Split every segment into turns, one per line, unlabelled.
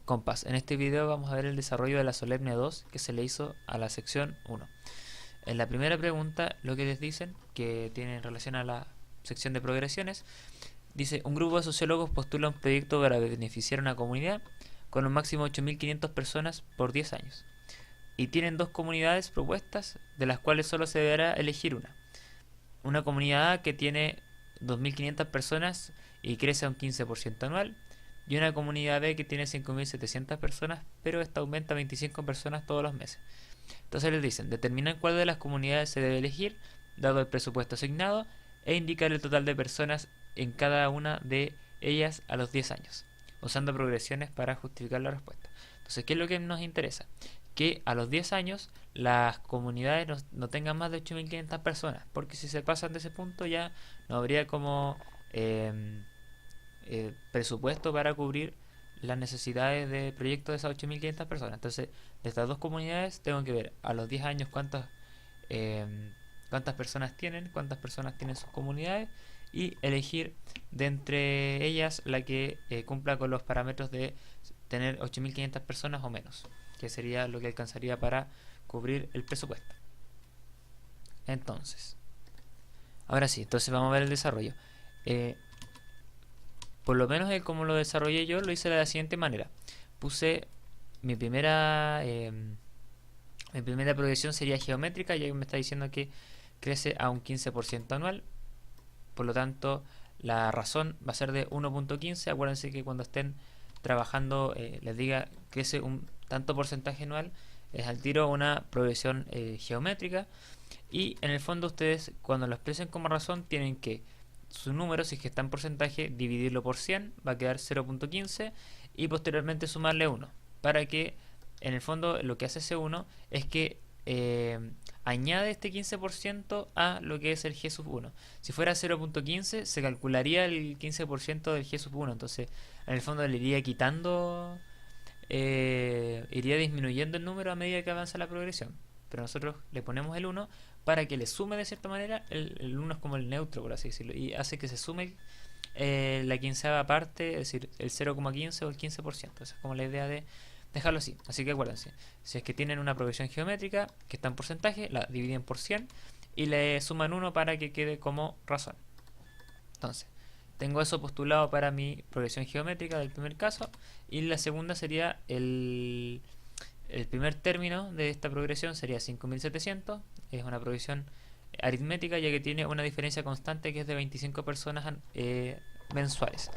compás. En este video vamos a ver el desarrollo de la Solemnia 2 que se le hizo a la sección 1. En la primera pregunta, lo que les dicen, que tiene en relación a la sección de progresiones, dice: un grupo de sociólogos postula un proyecto para beneficiar a una comunidad con un máximo de 8.500 personas por 10 años. Y tienen dos comunidades propuestas, de las cuales solo se deberá elegir una. Una comunidad A que tiene 2.500 personas y crece a un 15% anual, y una comunidad B que tiene 5.700 personas, pero esta aumenta a 25 personas todos los meses. Entonces les dicen: determinar cuál de las comunidades se debe elegir, dado el presupuesto asignado, e indicar el total de personas en cada una de ellas a los 10 años, usando progresiones para justificar la respuesta. Entonces, ¿qué es lo que nos interesa? Que a los 10 años las comunidades no tengan más de 8.500 personas, porque si se pasan de ese punto ya no habría como presupuesto para cubrir las necesidades de proyectos de esas 8.500 personas. Entonces, de estas dos comunidades tengo que ver a los 10 años cuántas personas tienen sus comunidades, y elegir de entre ellas la que cumpla con los parámetros de tener 8.500 personas o menos, que sería lo que alcanzaría para cubrir el presupuesto. Entonces, ahora sí, entonces vamos a ver el desarrollo. Por lo menos como lo desarrollé yo, lo hice de la siguiente manera. Puse mi primera progresión sería geométrica, ya que me está diciendo que crece a un 15% anual. Por lo tanto, la razón va a ser de 1.15. Acuérdense que cuando estén trabajando les diga crece un tanto porcentaje anual, es al tiro una progresión geométrica. Y en el fondo ustedes, cuando lo expresen como razón, tienen que su número, si es que está en porcentaje, dividirlo por 100, va a quedar 0.15, y posteriormente sumarle 1, para que en el fondo lo que hace ese 1 es que añade este 15% a lo que es el G sub 1. Si fuera 0.15 se calcularía el 15% del G sub 1, entonces en el fondo le iría quitando, iría disminuyendo el número a medida que avanza la progresión. Pero nosotros le ponemos el 1 para que le sume de cierta manera. El 1 es como el neutro, por así decirlo, y hace que se sume la quinceava parte, es decir, el 0,15 o el 15%. Esa es como la idea de dejarlo así. Así que acuérdense, si es que tienen una progresión geométrica que está en porcentaje, la dividen por 100 y le suman 1 para que quede como razón. Entonces, tengo eso postulado para mi progresión geométrica del primer caso, y la segunda sería el primer término de esta progresión sería 5.700. Es una progresión aritmética, ya que tiene una diferencia constante que es de 25 personas mensuales.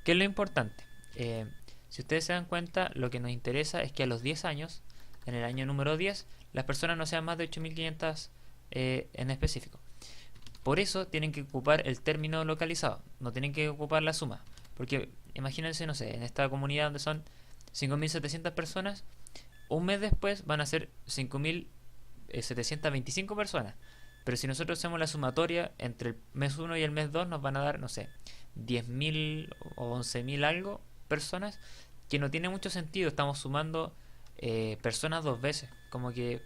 ¿Qué es lo importante? Si ustedes se dan cuenta, lo que nos interesa es que a los 10 años, en el año número 10, las personas no sean más de 8.500 en específico. Por eso tienen que ocupar el término localizado, no tienen que ocupar la suma. Porque imagínense, no sé, en esta comunidad donde son 5.700 personas, un mes después van a ser 5.725 personas. Pero si nosotros hacemos la sumatoria entre el mes 1 y el mes 2, nos van a dar, no sé, 10.000 o 11.000 algo personas, que no tiene mucho sentido. Estamos sumando personas dos veces. Como que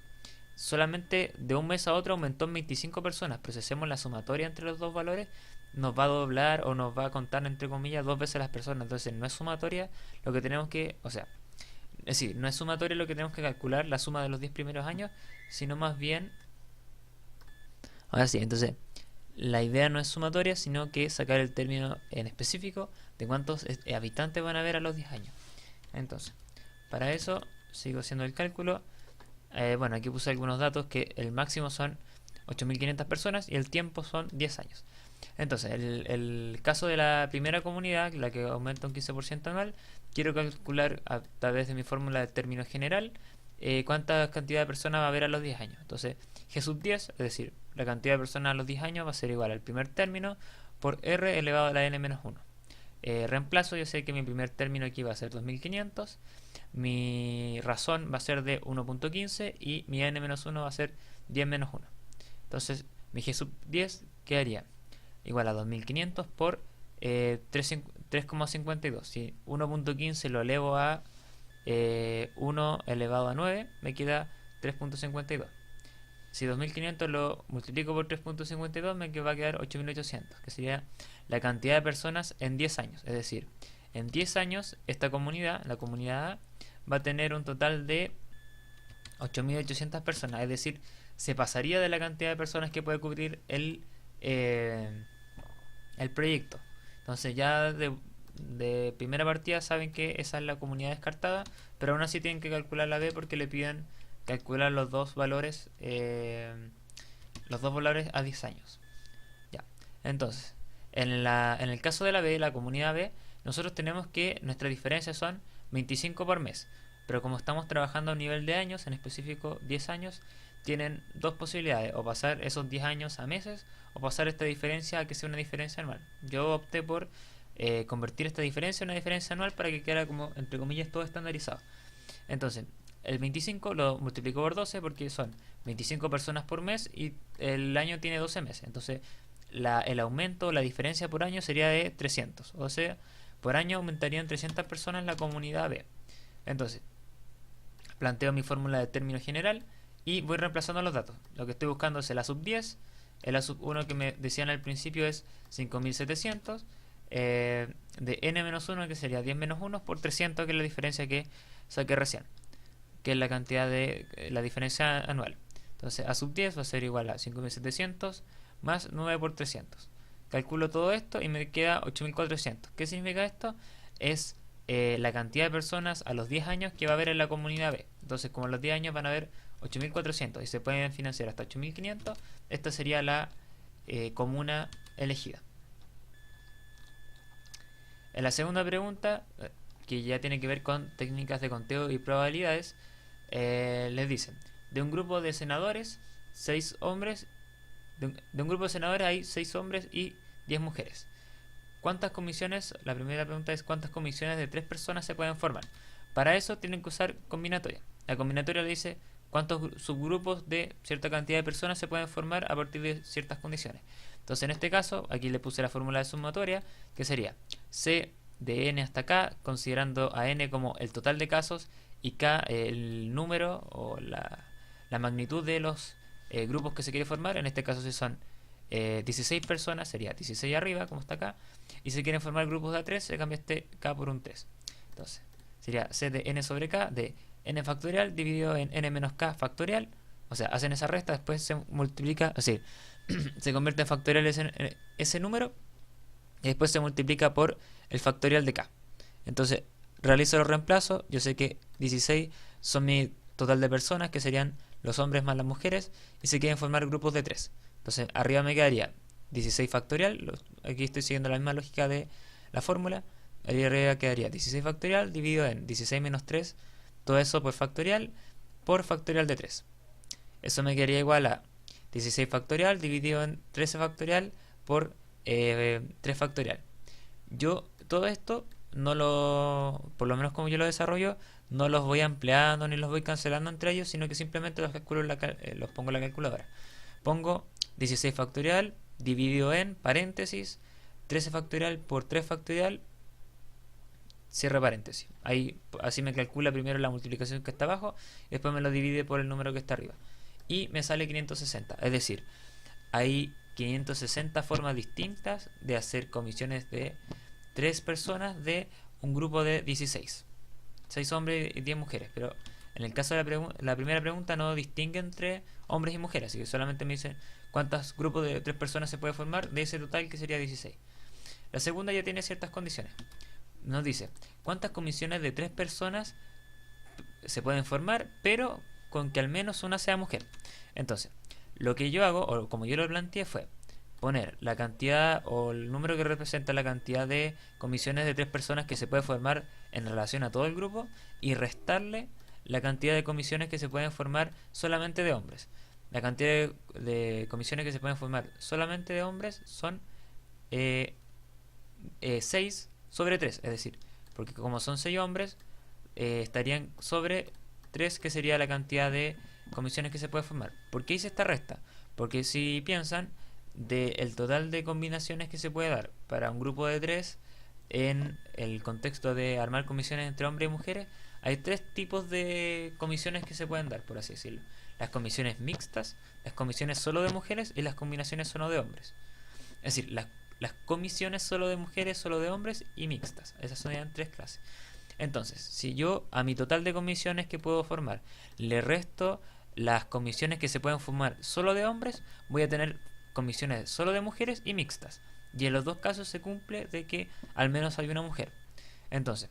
solamente de un mes a otro aumentó en 25 personas. Pero si hacemos la sumatoria entre los dos valores, nos va a doblar o nos va a contar, entre comillas, dos veces las personas. Entonces no es sumatoria lo que tenemos que... O sea, es decir, no es sumatorio lo que tenemos que calcular, la suma de los 10 primeros años, sino más bien... Ahora sí, entonces, la idea no es sumatoria, sino que sacar el término en específico de cuántos habitantes van a haber a los 10 años. Entonces, para eso, sigo haciendo el cálculo. Bueno, aquí puse algunos datos, que el máximo son 8.500 personas y el tiempo son 10 años. Entonces, el caso de la primera comunidad, la que aumenta un 15% anual, quiero calcular a través de mi fórmula de término general cuánta cantidad de personas va a haber a los 10 años. Entonces, G sub 10, es decir, la cantidad de personas a los 10 años va a ser igual al primer término por R elevado a la n menos 1. Reemplazo, yo sé que mi primer término aquí va a ser 2.500, mi razón va a ser de 1.15 y mi n menos 1 va a ser 10 menos 1. Entonces, mi G sub 10 quedaría igual a 2.500 por 3,52. Si 1.15 lo elevo a 1 elevado a 9, me queda 3.52. Si 2.500 lo multiplico por 3.52, me va a quedar 8.800, que sería la cantidad de personas en 10 años. Es decir, en 10 años esta comunidad, la comunidad A, va a tener un total de 8.800 personas, es decir, se pasaría de la cantidad de personas que puede cubrir el proyecto. Entonces ya de primera partida saben que esa es la comunidad descartada, pero aún así tienen que calcular la B porque le piden calcular los dos valores a 10 años. Ya. Entonces, en el caso de la B, la comunidad B, nosotros tenemos que nuestras diferencias son 25 por mes. Pero como estamos trabajando a un nivel de años, en específico 10 años, tienen dos posibilidades, o pasar esos 10 años a meses, o pasar esta diferencia a que sea una diferencia anual. Yo opté por convertir esta diferencia en una diferencia anual para que quede como, entre comillas, todo estandarizado. Entonces, el 25 lo multiplico por 12 porque son 25 personas por mes y el año tiene 12 meses. Entonces, el aumento, la diferencia por año sería de 300. O sea, por año aumentarían 300 personas la comunidad B. Entonces, planteo mi fórmula de término general y voy reemplazando los datos. Lo que estoy buscando es el A sub 10. El A sub 1 que me decían al principio es 5700. De n-1 que sería 10 menos 1 por 300, que es la diferencia que saqué recién, que es la cantidad de la diferencia anual. Entonces A sub 10 va a ser igual a 5700 más 9 por 300. Calculo todo esto y me queda 8400. ¿Qué significa esto? Es la cantidad de personas a los 10 años que va a haber en la comunidad B. Entonces, como a los 10 años van a haber 8400 y se pueden financiar hasta 8500, esta sería la comuna elegida. En la segunda pregunta, que ya tiene que ver con técnicas de conteo y probabilidades, les dicen, de un grupo de senadores, 6 hombres, de un grupo de senadores hay 6 hombres y 10 mujeres. ¿Cuántas comisiones? La primera pregunta es ¿cuántas comisiones de 3 personas se pueden formar? Para eso tienen que usar combinatoria. La combinatoria le dice cuántos subgrupos de cierta cantidad de personas se pueden formar a partir de ciertas condiciones. Entonces, en este caso, aquí le puse la fórmula de sumatoria, que sería C de n hasta k, considerando a n como el total de casos y k el número o la magnitud de los grupos que se quiere formar. En este caso, si son 16 personas, sería 16 arriba, como está acá. Y si quieren formar grupos de A3, se cambia este k por un 3. Entonces, sería C de n sobre k de n factorial dividido en n menos k factorial. O sea, hacen esa resta, después se multiplica, es decir, se convierte en factorial ese número y después se multiplica por el factorial de k. Entonces, realizo los reemplazos. Yo sé que 16 son mi total de personas, que serían los hombres más las mujeres, y se quieren formar grupos de 3. Entonces, arriba me quedaría 16 factorial. Aquí estoy siguiendo la misma lógica de la fórmula. Arriba quedaría 16 factorial dividido en 16 menos 3. Todo eso por factorial de 3. Eso me quedaría igual a 16 factorial dividido en 13 factorial por 3 factorial. Yo todo esto por lo menos como yo lo desarrollo, no los voy ampliando ni los voy cancelando entre ellos, sino que simplemente los calculo los pongo en la calculadora. Pongo 16 factorial dividido en paréntesis 13 factorial por 3 factorial, cierre paréntesis. Ahí así me calcula primero la multiplicación que está abajo y después me lo divide por el número que está arriba. Y me sale 560. Es decir, hay 560 formas distintas de hacer comisiones de 3 personas de un grupo de 16. 6 hombres y 10 mujeres. Pero en el caso de la primera pregunta no distingue entre hombres y mujeres. Así que solamente me dicen cuántos grupos de 3 personas se puede formar de ese total, que sería 16. La segunda ya tiene ciertas condiciones. Nos dice cuántas comisiones de 3 personas se pueden formar, pero con que al menos una sea mujer. Entonces, lo que yo hago, o como yo lo planteé, fue poner la cantidad o el número que representa la cantidad de comisiones de 3 personas que se puede formar en relación a todo el grupo y restarle la cantidad de comisiones que se pueden formar solamente de hombres. La cantidad de comisiones que se pueden formar solamente de hombres son 6 sobre 3, es decir, porque como son 6 hombres, estarían sobre 3, que sería la cantidad de comisiones que se puede formar. ¿Por qué hice esta resta? Porque si piensan, del total de combinaciones que se puede dar para un grupo de 3 en el contexto de armar comisiones entre hombres y mujeres, hay 3 tipos de comisiones que se pueden dar, por así decirlo. Las comisiones mixtas, las comisiones solo de mujeres y las combinaciones solo de hombres. Es decir, las comisiones solo de mujeres, solo de hombres y mixtas. Esas son ya 3 clases. Entonces, si yo a mi total de comisiones que puedo formar le resto las comisiones que se pueden formar solo de hombres, voy a tener comisiones solo de mujeres y mixtas. Y en los dos casos se cumple de que al menos hay una mujer. Entonces,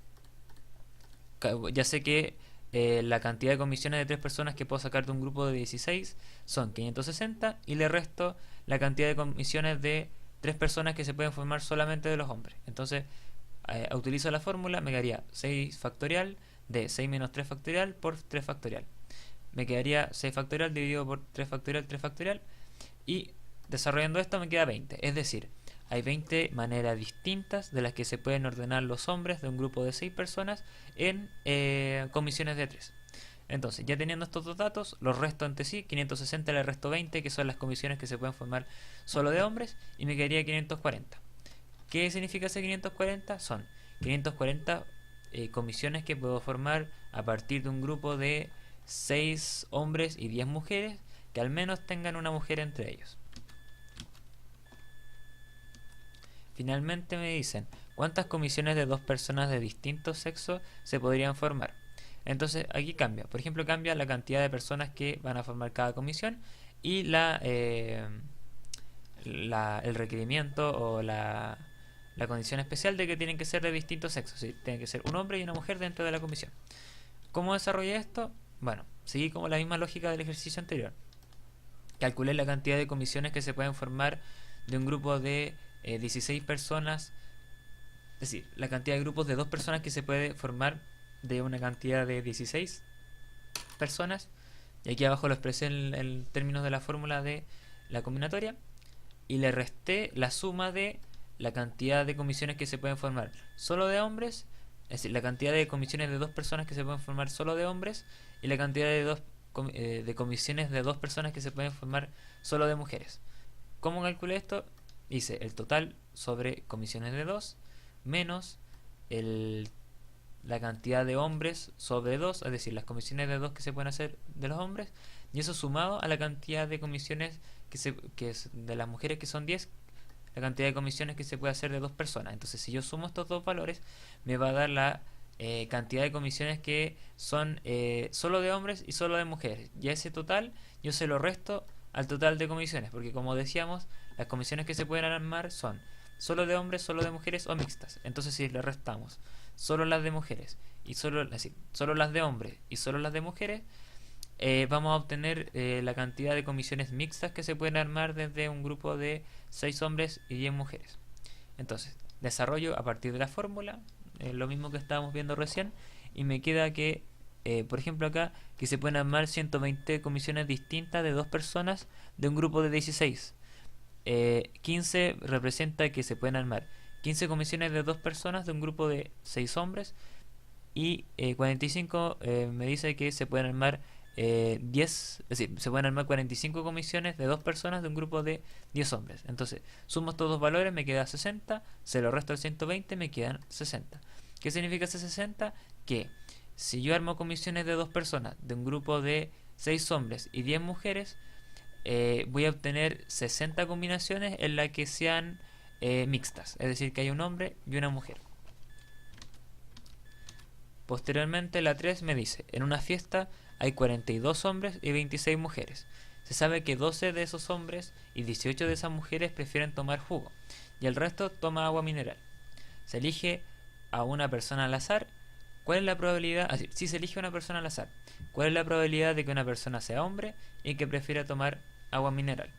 ya sé que la cantidad de comisiones de 3 personas que puedo sacar de un grupo de 16 son 560 y le resto la cantidad de comisiones de 3 personas que se pueden formar solamente de los hombres. Entonces, utilizo la fórmula, me quedaría 6 factorial de 6 menos 3 factorial por 3 factorial. Me quedaría 6 factorial dividido por 3 factorial, 3 factorial. Y desarrollando esto me queda 20. Es decir, hay 20 maneras distintas de las que se pueden ordenar los hombres de un grupo de 6 personas en comisiones de 3. Entonces, ya teniendo estos dos datos, los resto ante sí. 560 le resto 20, que son las comisiones que se pueden formar solo de hombres, y me quedaría 540. ¿Qué significa ese 540? Son 540 comisiones que puedo formar a partir de un grupo de 6 hombres y 10 mujeres que al menos tengan una mujer entre ellos. Finalmente me dicen cuántas comisiones de 2 personas de distinto sexo se podrían formar. Entonces aquí cambia, por ejemplo cambia la cantidad de personas que van a formar cada comisión y el requerimiento o la condición especial de que tienen que ser de distintos sexos, ¿sí? Tienen que ser un hombre y una mujer dentro de la comisión. ¿Cómo desarrollé esto? Bueno, seguí como la misma lógica del ejercicio anterior. Calculé la cantidad de comisiones que se pueden formar de un grupo de 16 personas, es decir, la cantidad de grupos de 2 personas que se puede formar de una cantidad de 16 personas. Y aquí abajo lo expresé en términos de la fórmula de la combinatoria. Y le resté la suma de la cantidad de comisiones que se pueden formar solo de hombres, es decir, la cantidad de comisiones de 2 personas que se pueden formar solo de hombres y la cantidad de comisiones de 2 personas que se pueden formar solo de mujeres. ¿Cómo calculé esto? Hice el total sobre comisiones de 2 menos la cantidad de hombres sobre 2, es decir, las comisiones de 2 que se pueden hacer de los hombres, y eso sumado a la cantidad de comisiones que es de las mujeres, que son 10, la cantidad de comisiones que se puede hacer de 2 personas. Entonces, si yo sumo estos dos valores, me va a dar la cantidad de comisiones que son solo de hombres y solo de mujeres. Y a ese total yo se lo resto al total de comisiones, porque como decíamos, las comisiones que se pueden armar son solo de hombres, solo de mujeres o mixtas. Entonces, si le restamos solo las de mujeres y solo las de hombres y solo las de mujeres, vamos a obtener la cantidad de comisiones mixtas que se pueden armar desde un grupo de 6 hombres y 10 mujeres. Entonces, desarrollo a partir de la fórmula, lo mismo que estábamos viendo recién, y me queda que, por ejemplo acá, que se pueden armar 120 comisiones distintas de 2 personas de un grupo de 16. 15 representa que se pueden armar 15 comisiones de 2 personas de un grupo de 6 hombres, y 45 me dice que se pueden armar 10, es decir, se pueden armar 45 comisiones de 2 personas de un grupo de 10 hombres. Entonces, sumo estos dos valores, me queda 60, se lo resto al 120, me quedan 60. ¿Qué significa ese 60? Que si yo armo comisiones de 2 personas de un grupo de 6 hombres y 10 mujeres, voy a obtener 60 combinaciones en las que sean mixtas, es decir, que hay un hombre y una mujer. Posteriormente, la 3 me dice, en una fiesta hay 42 hombres y 26 mujeres. Se sabe que 12 de esos hombres y 18 de esas mujeres prefieren tomar jugo, y el resto toma agua mineral. Se elige a una persona al azar. ¿Cuál es la probabilidad? Si se elige a una persona al azar, ¿cuál es la probabilidad de que una persona sea hombre y que prefiera tomar agua mineral?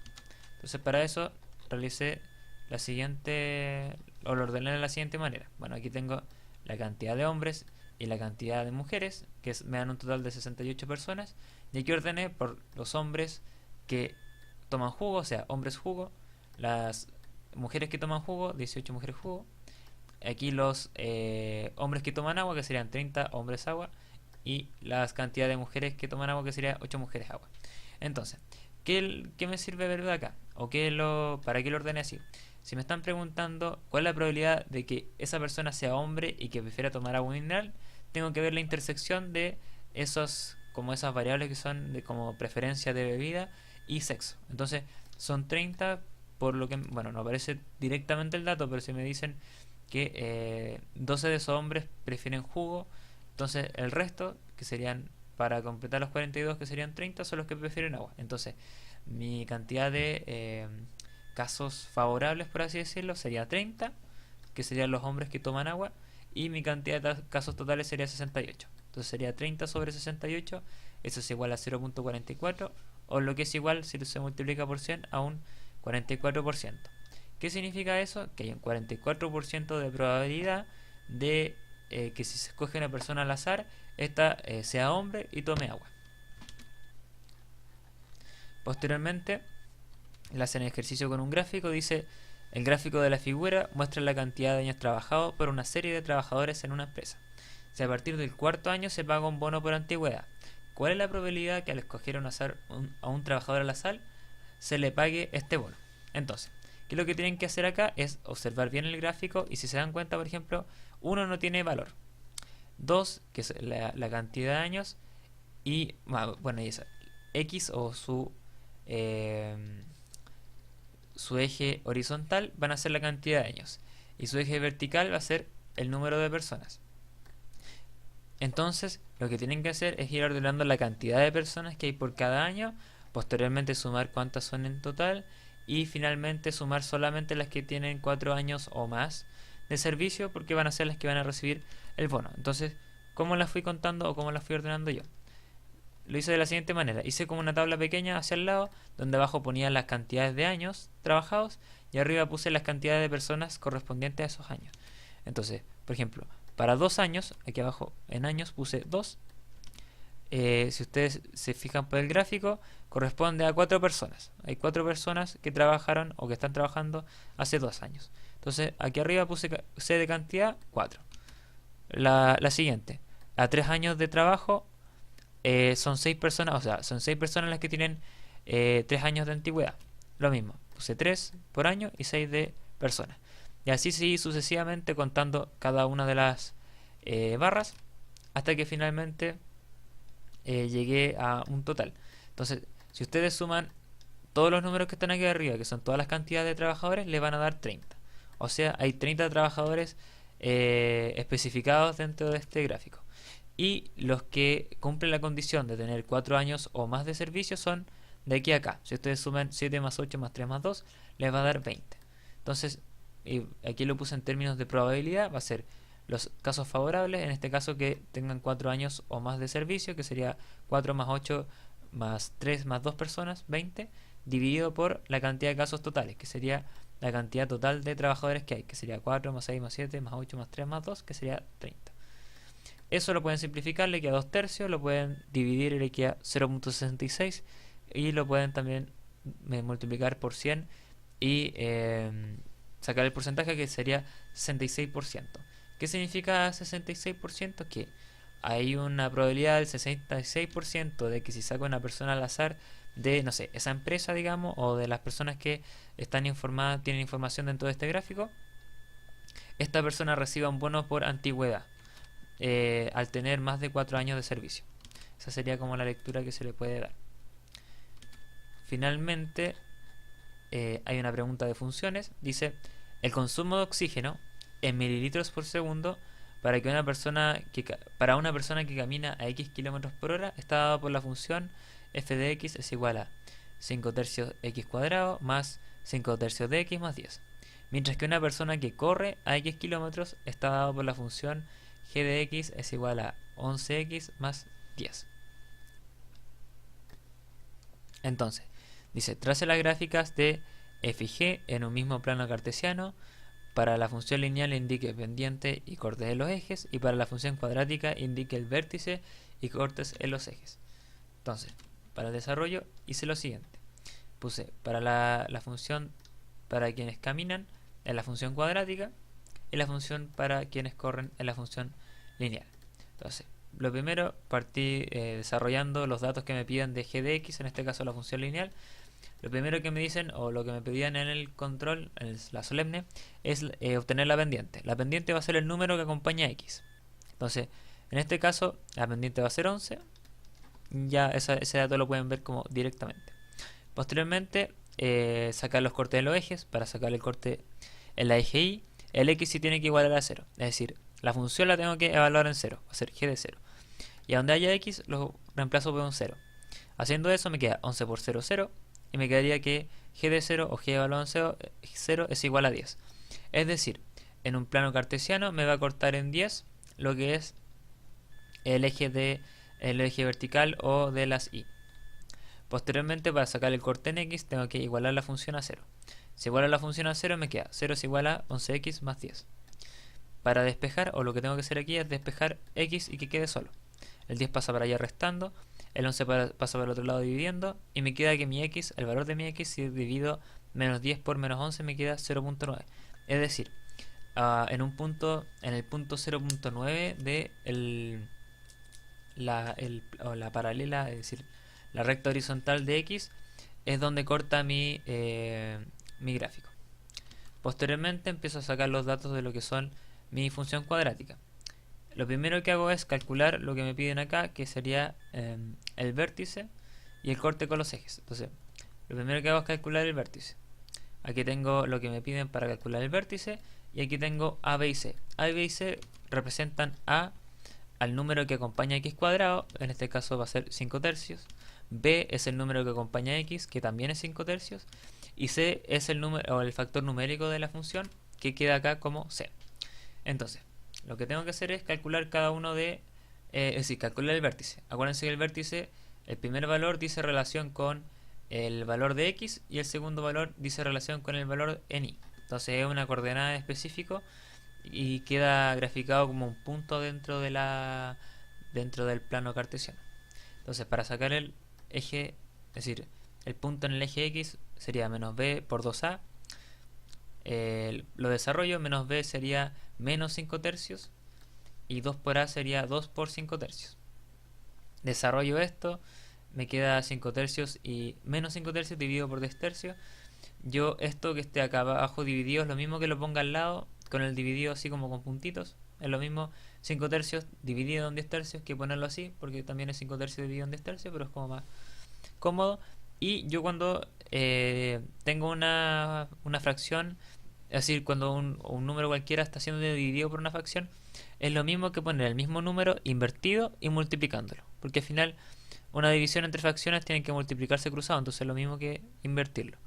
Entonces, para eso realicé la siguiente, o lo ordené de la siguiente manera. Bueno, aquí tengo la cantidad de hombres y la cantidad de mujeres, que me dan un total de 68 personas, y aquí ordené por los hombres que toman jugo, o sea, hombres jugo, las mujeres que toman jugo, 18 mujeres jugo, aquí los hombres que toman agua, que serían 30 hombres agua, y la cantidad de mujeres que toman agua, que sería 8 mujeres agua. Entonces, ¿qué me sirve ver de acá? ¿O para qué lo ordené así? Si me están preguntando cuál es la probabilidad de que esa persona sea hombre y que prefiera tomar agua mineral, tengo que ver la intersección de esas variables que son de como preferencia de bebida y sexo. Entonces, son 30 por lo que, bueno, no aparece directamente el dato, pero si me dicen que 12 de esos hombres prefieren jugo, entonces el resto, que serían, para completar los 42, que serían 30, son los que prefieren agua. Entonces, mi cantidad de casos favorables, por así decirlo, sería 30, que serían los hombres que toman agua, y mi cantidad de casos totales sería 68. Entonces sería 30 sobre 68, eso es igual a 0.44, o lo que es igual, si se multiplica por 100, a un 44%. ¿Qué significa eso? Que hay un 44% de probabilidad de que si se escoge una persona al azar, esta sea hombre y tome agua. Posteriormente, le hacen el ejercicio con un gráfico. Dice: el gráfico de la figura muestra la cantidad de años trabajados por una serie de trabajadores en una empresa. Si a partir del cuarto año se paga un bono por antigüedad, ¿cuál es la probabilidad que al escoger a un trabajador al azar se le pague este bono? Entonces, ¿qué es lo que tienen que hacer acá? Es observar bien el gráfico, y si se dan cuenta, por ejemplo, 1 no tiene valor, 2, que es la cantidad de años, y bueno, y esa X o su eje horizontal van a ser la cantidad de años, y su eje vertical va a ser el número de personas. Entonces, lo que tienen que hacer es ir ordenando la cantidad de personas que hay por cada año, posteriormente sumar cuántas son en total, y finalmente sumar solamente las que tienen 4 años o más de servicio, porque van a ser las que van a recibir el bono. Entonces, ¿cómo las fui contando o cómo las fui ordenando yo? Lo hice de la siguiente manera: hice como una tabla pequeña hacia el lado, donde abajo ponía las cantidades de años trabajados, y arriba puse las cantidades de personas correspondientes a esos años. Entonces, por ejemplo, para 2 años, aquí abajo en años puse 2. Si ustedes se fijan por el gráfico, corresponde a 4 personas. Hay 4 personas que trabajaron o que están trabajando hace 2 años. Entonces, aquí arriba puse C de cantidad, 4. La siguiente, a 3 años de trabajo, son 6 personas, o sea, son 6 personas las que tienen 3 años de antigüedad. Lo mismo, puse 3 por año y 6 de personas. Y así seguí sucesivamente contando cada una de las barras, hasta que finalmente llegué a un total. Entonces, si ustedes suman todos los números que están aquí arriba, que son todas las cantidades de trabajadores, le van a dar 30. O sea, hay 30 trabajadores especificados dentro de este gráfico. Y los que cumplen la condición de tener 4 años o más de servicio son de aquí a acá. Si ustedes suman 7 más 8 más 3 más 2, les va a dar 20. Entonces, aquí lo puse en términos de probabilidad, va a ser los casos favorables, en este caso que tengan 4 años o más de servicio, que sería 4 más 8 más 3 más 2 personas, 20, dividido por la cantidad de casos totales, que sería la cantidad total de trabajadores que hay, que sería 4 más 6 más 7 más 8 más 3 más 2, que sería 30. Eso lo pueden simplificar, le queda 2 tercios, lo pueden dividir y le queda 0.66, y lo pueden también multiplicar por 100 y sacar el porcentaje, que sería 66%. ¿Qué significa 66%? Que hay una probabilidad del 66% de que si saco a una persona al azar de, no sé, esa empresa, digamos, o de las personas que están informadas, tienen información dentro de este gráfico, esta persona reciba un bono por antigüedad al tener más de 4 años de servicio. Esa sería como la lectura que se le puede dar. Finalmente, hay una pregunta de funciones. Dice: el consumo de oxígeno en mililitros por segundo para una persona que camina a x kilómetros por hora está dado por la función f de x es igual a 5 tercios x cuadrado más 5 tercios de x más 10. Mientras que una persona que corre a x kilómetros está dado por la función g de x es igual a 11x más 10. Entonces, dice: trace las gráficas de f y g en un mismo plano cartesiano. Para la función lineal indique pendiente y cortes en los ejes, y para la función cuadrática indique el vértice y cortes en los ejes. Entonces, para el desarrollo hice lo siguiente: puse para la función para quienes caminan en la función cuadrática, y la función para quienes corren en la función lineal. Entonces, lo primero, partí desarrollando los datos que me piden de g de x, en este caso la función lineal. Lo primero que me dicen, o lo que me pedían en el control, en la solemne, es obtener la pendiente. La pendiente va a ser el número que acompaña a x. Entonces, en este caso, la pendiente va a ser 11. Ya ese dato lo pueden ver como directamente. Posteriormente, sacar los cortes de los ejes. Para sacar el corte en la eje Y, el x sí tiene que igualar a 0. Es decir, la función la tengo que evaluar en 0, va a ser g de 0. Y a donde haya x lo reemplazo por un 0. Haciendo eso me queda 11 por 0, 0. Y me quedaría que g de 0 o g evaluado en 0 es igual a 10. Es decir, en un plano cartesiano me va a cortar en 10 lo que es el eje vertical o de las y. Posteriormente, para sacar el corte en x, tengo que igualar la función a 0. Si igualo la función a 0, me queda 0 es igual a 11x más 10. Para despejar, o lo que tengo que hacer aquí es despejar x y que quede solo. El 10 pasa para allá restando, el 11 pasa para el otro lado dividiendo, y me queda que mi x, el valor de mi x, si divido menos 10 por menos 11, me queda 0.9. Es decir, en el punto 0.9 de la paralela, es decir, la recta horizontal de x, es donde corta mi gráfico. Posteriormente empiezo a sacar los datos de lo que son mi función cuadrática. Lo primero que hago es calcular lo que me piden acá, que sería el vértice y el corte con los ejes. Entonces, lo primero que hago es calcular el vértice. Aquí tengo lo que me piden para calcular el vértice, y aquí tengo a, b y c. A, b y c representan a al número que acompaña a x cuadrado, en este caso va a ser 5 tercios. B es el número que acompaña a x, que también es 5 tercios. Y c es el número o el factor numérico de la función, que queda acá como c. Entonces, lo que tengo que hacer es calcular cada uno de... es decir, calcular el vértice. Acuérdense que el vértice, el primer valor dice relación con el valor de x, y el segundo valor dice relación con el valor en y. Entonces es una coordenada específica y queda graficado como un punto dentro del plano cartesiano. Entonces, para sacar el eje, es decir, el punto en el eje x sería menos b por 2a. Lo desarrollo, menos b sería menos 5 tercios, y 2 por a sería 2 por 5 tercios. Desarrollo esto, me queda 5 tercios, y menos 5 tercios dividido por 10 tercios. Yo esto que esté acá abajo dividido es lo mismo que lo ponga al lado, con el dividido así como con puntitos. Es lo mismo 5 tercios dividido en 10 tercios que ponerlo así, porque también es 5 tercios dividido en 10 tercios, pero es como más cómodo. Y yo cuando tengo una fracción, es decir, cuando un número cualquiera está siendo dividido por una fracción, es lo mismo que poner el mismo número invertido y multiplicándolo, porque al final una división entre fracciones tiene que multiplicarse cruzado, entonces es lo mismo que invertirlo.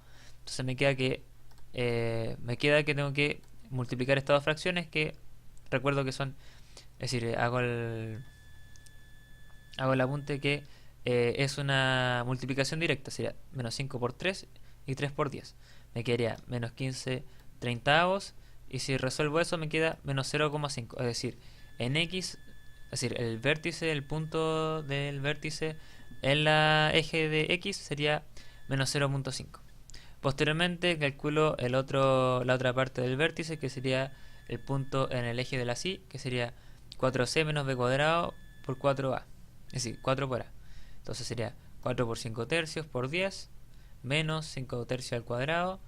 Entonces me queda que tengo que multiplicar estas dos fracciones, que recuerdo que son, es decir, hago el apunte que es una multiplicación directa, sería menos 5 por 3 y 3 por 10. Me quedaría menos 15 treintavos, y si resuelvo eso me queda menos 0,5. Es decir, en x, es decir, el vértice, el punto del vértice en la eje de x sería menos 0,5. Posteriormente calculo la otra parte del vértice, que sería el punto en el eje de la y, que sería 4c menos b cuadrado por 4a. Es decir, 4 por a. Entonces sería 4 por 5 tercios por 10 menos 5 tercios al cuadrado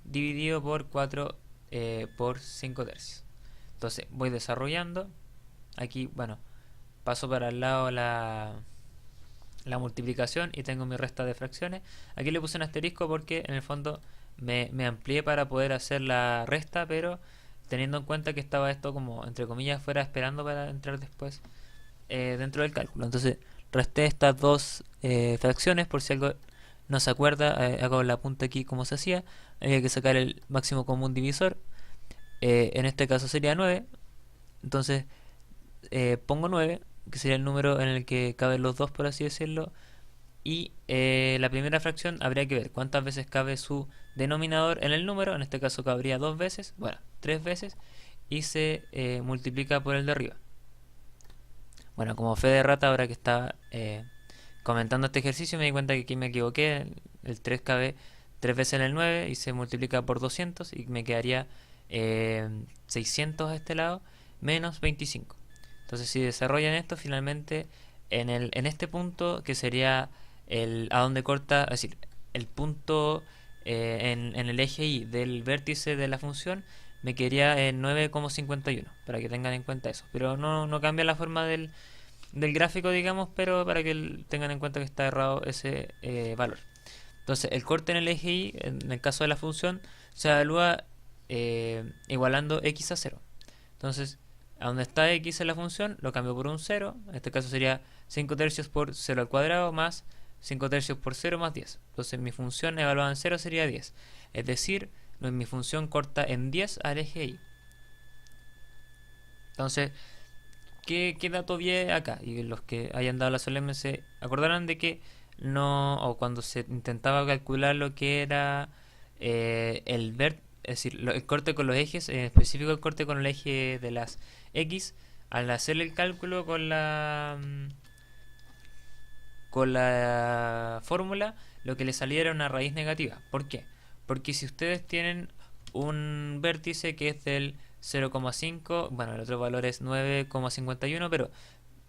dividido por 4 por 5 tercios. Entonces voy desarrollando. Aquí, bueno, paso para el lado la multiplicación y tengo mi resta de fracciones. Aquí le puse un asterisco porque en el fondo me amplié para poder hacer la resta, pero teniendo en cuenta que estaba esto como entre comillas fuera esperando para entrar después dentro del cálculo. Entonces resté estas dos fracciones, por si algo no se acuerda. Hago el apunte aquí como se hacía. Había que sacar el máximo común divisor, en este caso sería 9. Entonces pongo 9, que sería el número en el que caben los dos, por así decirlo. Y la primera fracción habría que ver cuántas veces cabe su denominador en el número. En este caso cabría 2 veces, bueno, 3 veces, y se multiplica por el de arriba. Bueno, como fe de rata, ahora que estaba comentando este ejercicio, me di cuenta que aquí me equivoqué. El 3 cabe 3 veces en el 9 y se multiplica por 200, y me quedaría 600 a este lado menos 25. Entonces, si desarrollan esto, finalmente en este punto, que sería a donde corta, es decir, el punto en el eje Y del vértice de la función, me quedaría en 9,51, para que tengan en cuenta eso. Pero no cambia la forma del gráfico, digamos, pero para que tengan en cuenta que está errado ese valor. Entonces, el corte en el eje Y, en el caso de la función, se evalúa igualando x a 0. Entonces, a donde está x en la función, lo cambio por un 0. En este caso sería 5 tercios por 0 al cuadrado más 5 tercios por 0 más 10. Entonces, mi función evaluada en 0 sería 10. Es decir, mi función corta en 10 al eje Y. Entonces, ¿qué dato vi acá? Y los que hayan dado la solemne se acordarán de que no, o cuando se intentaba calcular lo que era es decir, el corte con los ejes, en específico el corte con el eje de las X, al hacer el cálculo con la fórmula, lo que le salía era una raíz negativa. ¿Por qué? Porque si ustedes tienen un vértice que es del 0,5, bueno, el otro valor es 9,51, pero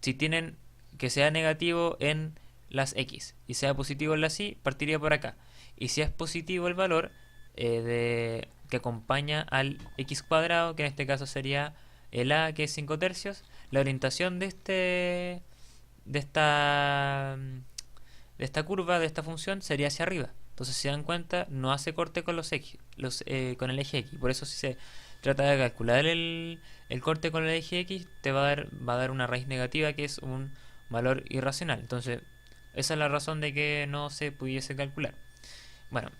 si tienen que sea negativo en las X y sea positivo en las Y, partiría por acá. Y si es positivo el valor que acompaña al X cuadrado, que en este caso sería el A, que es 5 tercios, la orientación de esta de esta curva, de esta función, sería hacia arriba. Entonces, si se dan cuenta, no hace corte con con el eje X. Por eso, si se trata de calcular el corte con el eje X, te va a dar una raíz negativa, que es un valor irracional. Entonces, esa es la razón de que no se pudiese calcular. Bueno,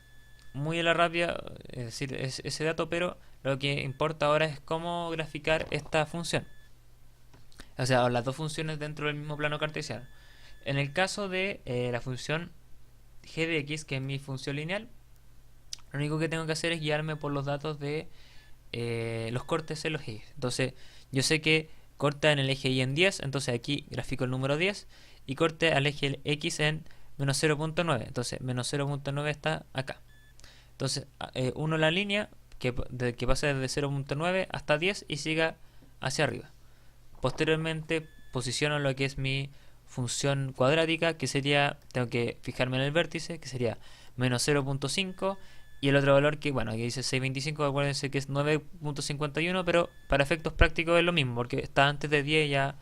muy a la rápida, es decir, ese dato, pero lo que importa ahora es cómo graficar esta función. O sea, las dos funciones dentro del mismo plano cartesiano. En el caso de la función g de x, que es mi función lineal, lo único que tengo que hacer es guiarme por los datos de los cortes en los ejes. Entonces, yo sé que corta en el eje Y en 10, entonces aquí grafico el número 10, y corte al eje X en menos 0.9, entonces menos 0.9 está acá. Entonces, uno la línea que pasa desde 0.9 hasta 10 y siga hacia arriba. Posteriormente, posiciono lo que es mi función cuadrática, que sería, tengo que fijarme en el vértice, que sería menos 0.5, y el otro valor que, bueno, aquí dice 6.25, acuérdense que es 9.51, pero para efectos prácticos es lo mismo, porque está antes de 10, ya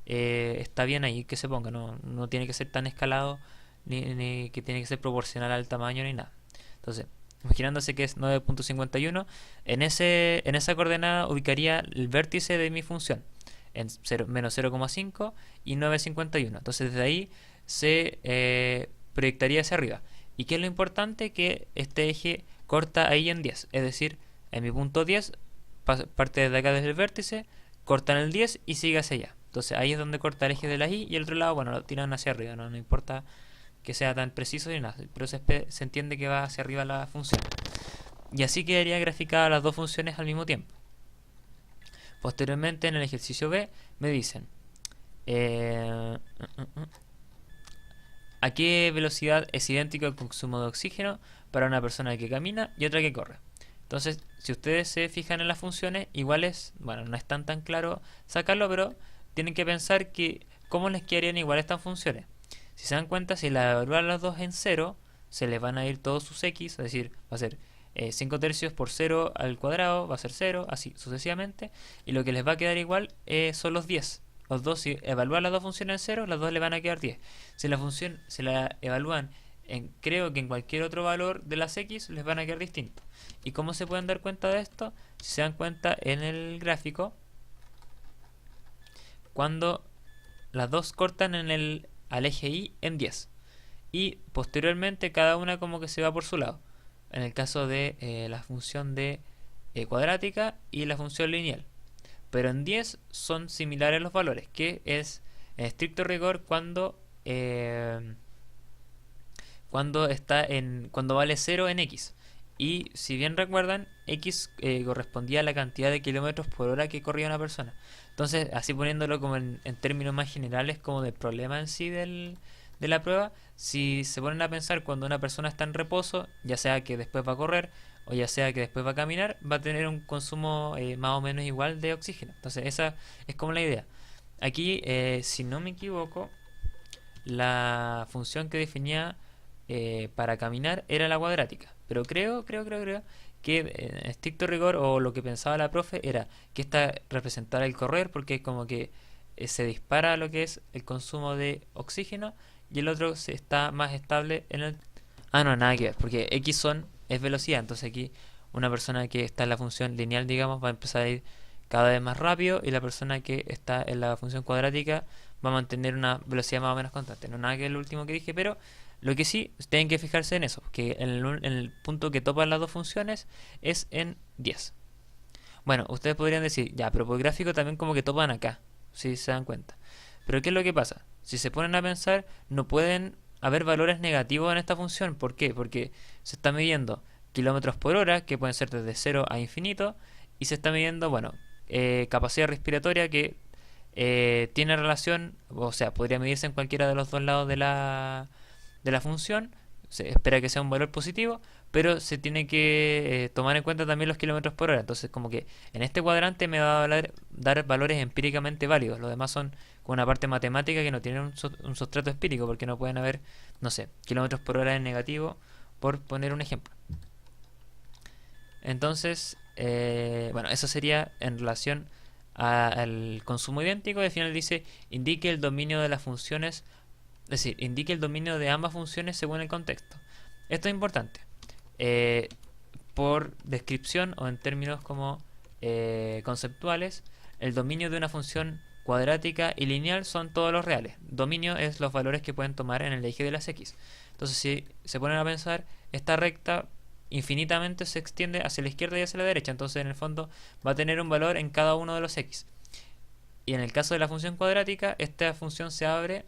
está bien ahí que se ponga, no tiene que ser tan escalado, ni que tiene que ser proporcional al tamaño, ni nada. Entonces, imaginándose que es 9.51, en esa coordenada ubicaría el vértice de mi función en menos 0,5 y 9,51. Entonces desde ahí se proyectaría hacia arriba. ¿Y qué es lo importante? Que este eje corta ahí en 10. Es decir, en mi punto 10 parte desde acá desde el vértice, corta en el 10 y sigue hacia allá. Entonces ahí es donde corta el eje de la Y, y el otro lado, bueno, lo tiran hacia arriba. No importa que sea tan preciso ni nada, pero se entiende que va hacia arriba la función. Y así quedaría graficada las dos funciones al mismo tiempo. Posteriormente, en el ejercicio B, me dicen a qué velocidad es idéntico el consumo de oxígeno para una persona que camina y otra que corre. Entonces, si ustedes se fijan en las funciones, igual es, bueno, no es tan claro sacarlo, pero tienen que pensar que cómo les quedarían igual estas funciones. Si se dan cuenta, si las evalúan las dos en 0, se les van a ir todos sus x, es decir, va a ser 5 tercios por 0 al cuadrado, va a ser 0, así sucesivamente, y lo que les va a quedar igual son los 10. Los dos, si evalúan las dos funciones en 0, las dos le van a quedar 10. Si la función se la evalúan creo que en cualquier otro valor de las x, les van a quedar distintos. ¿Y cómo se pueden dar cuenta de esto? Si se dan cuenta en el gráfico, cuando las dos cortan al eje Y en 10. Y posteriormente cada una como que se va por su lado. En el caso de la función de cuadrática y la función lineal. Pero en 10 son similares los valores, que es en estricto rigor cuando cuando vale 0 en x. Y si bien recuerdan, x correspondía a la cantidad de kilómetros por hora que corría una persona. Entonces, así poniéndolo como en términos más generales, como del problema en sí de la prueba, si se ponen a pensar cuando una persona está en reposo, ya sea que después va a correr o ya sea que después va a caminar, va a tener un consumo más o menos igual de oxígeno. Entonces, esa es como la idea. Aquí, si no me equivoco, la función que definía para caminar era la cuadrática. Pero creo que en estricto rigor, o lo que pensaba la profe, era que esta representara el correr, porque es como que se dispara lo que es el consumo de oxígeno, y el otro está más estable en el Ah, no, nada que ver, porque x es velocidad, entonces aquí una persona que está en la función lineal, digamos, va a empezar a ir cada vez más rápido y la persona que está en la función cuadrática va a mantener una velocidad más o menos constante. No nada que el último que dije, pero lo que sí tienen que fijarse en eso, que en el punto que topan las dos funciones es en 10. Bueno, ustedes podrían decir, ya, pero por gráfico también como que topan acá, si se dan cuenta. Pero ¿qué es lo que pasa? Si se ponen a pensar, no pueden haber valores negativos en esta función. ¿Por qué? Porque se está midiendo kilómetros por hora, que pueden ser desde cero a infinito, y se está midiendo, bueno, capacidad respiratoria que tiene relación, o sea, podría medirse en cualquiera de los dos lados de la función. Se espera que sea un valor positivo, pero se tiene que tomar en cuenta también los kilómetros por hora. Entonces, como que en este cuadrante me va a dar valores empíricamente válidos. Los demás son con una parte matemática que no tienen un sustrato empírico, porque no pueden haber, no sé, kilómetros por hora en negativo, por poner un ejemplo. Entonces, bueno, eso sería en relación al consumo idéntico. Al final dice, indique el dominio de las funciones, es decir, indique el dominio de ambas funciones según el contexto. Esto es importante. Eh, por descripción o en términos como conceptuales, el dominio de una función cuadrática y lineal son todos los reales. Dominio es los valores que pueden tomar en el eje de las x. Entonces, si se ponen a pensar, esta recta infinitamente se extiende hacia la izquierda y hacia la derecha. Entonces, en el fondo, va a tener un valor en cada uno de los x. Y en el caso de la función cuadrática, esta función se abre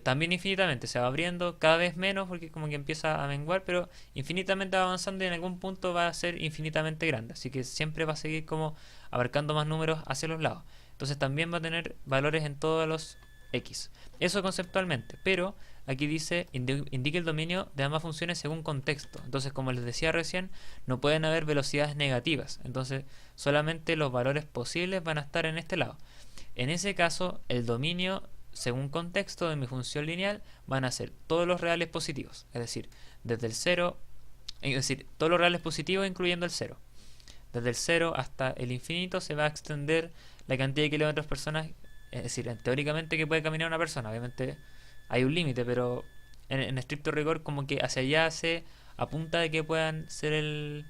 también infinitamente, se va abriendo cada vez menos porque como que empieza a menguar, pero infinitamente va avanzando y en algún punto va a ser infinitamente grande, así que siempre va a seguir como abarcando más números hacia los lados. Entonces también va a tener valores en todos los x. Eso conceptualmente, pero aquí dice indique el dominio de ambas funciones según contexto. Entonces, como les decía recién, no pueden haber velocidades negativas, entonces solamente los valores posibles van a estar en este lado. En ese caso, el dominio según contexto de mi función lineal van a ser todos los reales positivos, es decir, desde el 0, es decir, todos los reales positivos incluyendo el 0. Desde el 0 hasta el infinito se va a extender la cantidad de kilómetros personas, es decir, teóricamente que puede caminar una persona. Obviamente hay un límite, pero en estricto rigor como que hacia allá se apunta de que puedan ser el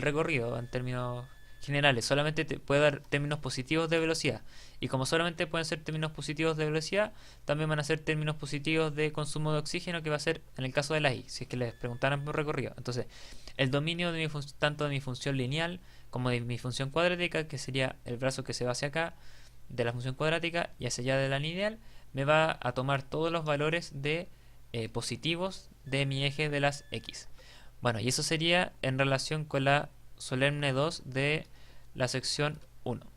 recorrido en términos generales. Solamente te puede dar términos positivos de velocidad. Y como solamente pueden ser términos positivos de velocidad, también van a ser términos positivos de consumo de oxígeno, que va a ser en el caso de la y, si es que les preguntaran por recorrido. Entonces, el dominio de tanto de mi función lineal como de mi función cuadrática, que sería el brazo que se va hacia acá de la función cuadrática y hacia allá de la lineal, me va a tomar todos los valores de positivos de mi eje de las x. Bueno, y eso sería en relación con la solemne 2 de la sección 1.